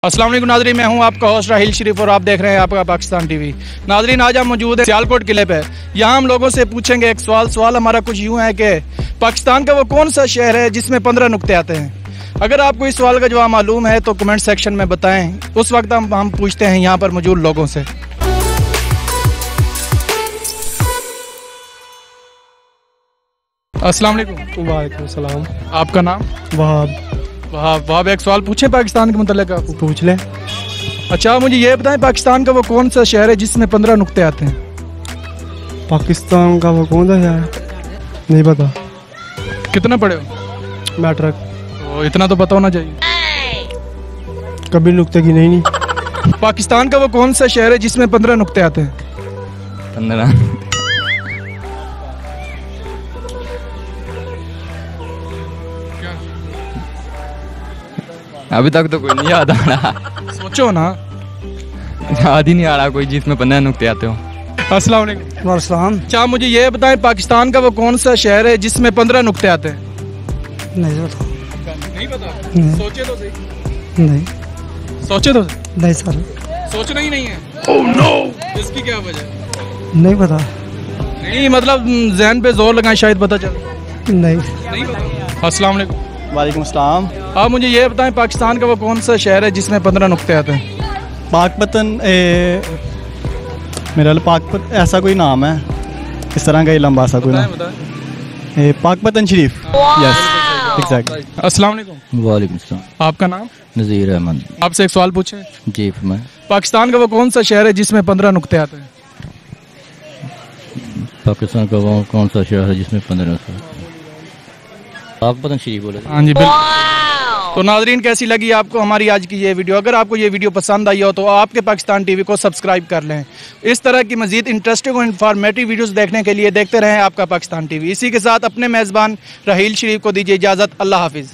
अस्सलाम वालेकुम नाज़रीन, मैं हूं आपका होस्ट राहिल शरीफ और आप देख रहे हैं आपका पाकिस्तान टीवी। नाज़रीन, आज हम मौजूद हैं सियालकोट किले पे। यहाँ हम लोगों से पूछेंगे एक सवाल हमारा कुछ यूँ है कि पाकिस्तान का वो कौन सा शहर है जिसमें 15 नुक्ते आते हैं। अगर आपको इस सवाल का जवाब मालूम है तो कमेंट सेक्शन में बताएं। उस वक्त हम पूछते हैं यहाँ पर मौजूद लोगों से। अस्सलाम वालेकुम। वालेकुम सलाम। आपका नाम? वहाब। एक सवाल पूछें पाकिस्तान के मुतल्लिक़? आप पूछ लें। अच्छा, मुझे ये बताएं पाकिस्तान का वो कौन सा शहर है जिसमें 15 नुक्ते आते हैं? पाकिस्तान का वो कौन सा शहर है? नहीं पता। कितना पढ़े हो? मैट्रिक। तो इतना तो पता होना चाहिए। कभी नुक्ते की नहीं। पाकिस्तान का वो कौन सा शहर है जिसमें 15 नुक्ते आते हैं? 15। अभी तक तो कोई नहीं याद आ रहा। सोचो ना। याद ही नहीं आ रहा कोई जिसमें 15 नुक्ते आते हो। अस्सलाम वालेकुम। वालेकुम। अच्छा, मुझे ये बताएं पाकिस्तान का वो कौन सा शहर है जिसमें 15 नुक्ते आते हैं? नहीं पता। नहीं पता? सोचे तो सही। नहीं। सोचे तो सही। नहीं सर। सोचना ही नहीं है। Oh no. इसकी क्या वजह? नहीं पता। नहीं मतलब जहन पे जोर लगाएं शायद पता चले। नहीं पता। अस्सलाम वालेकुम। वालेकुम अस्सलाम। आप मुझे ये बताएं पाकिस्तान का वो कौन सा शहर है जिसमें 15 नुक्ते आते हैं? पाकपतन मेरा पाकपत ऐसा कोई नाम है इस तरह का ही लंबा सा कोई नाम। पाकपतन शरीफ। Yes exactly. अस्सलाम वालेकुम। वालेकुम सलाम। आपका नाम? नज़ीर अहमद। आपसे एक सवाल पूछे? जी मैं पाकिस्तान का वो कौन सा शहर है जिसमें 15 नुक्ते आते हैं? पाकिस्तान का वो कौन सा शहर है जिसमें 15 नुक्ते? पाकपतन शरीफ बोले। हाँ जी बिल्कुल। तो नाजरीन, कैसी लगी आपको हमारी आज की ये वीडियो? अगर आपको ये वीडियो पसंद आई हो तो आपके पाकिस्तान टीवी को सब्सक्राइब कर लें। इस तरह की मजीद इंटरेस्टिंग और इन्फॉर्मेटिव वीडियोस देखने के लिए देखते रहें आपका पाकिस्तान टीवी। इसी के साथ अपने मेज़बान राहिल शरीफ को दीजिए इजाज़त। अल्लाह हाफिज़।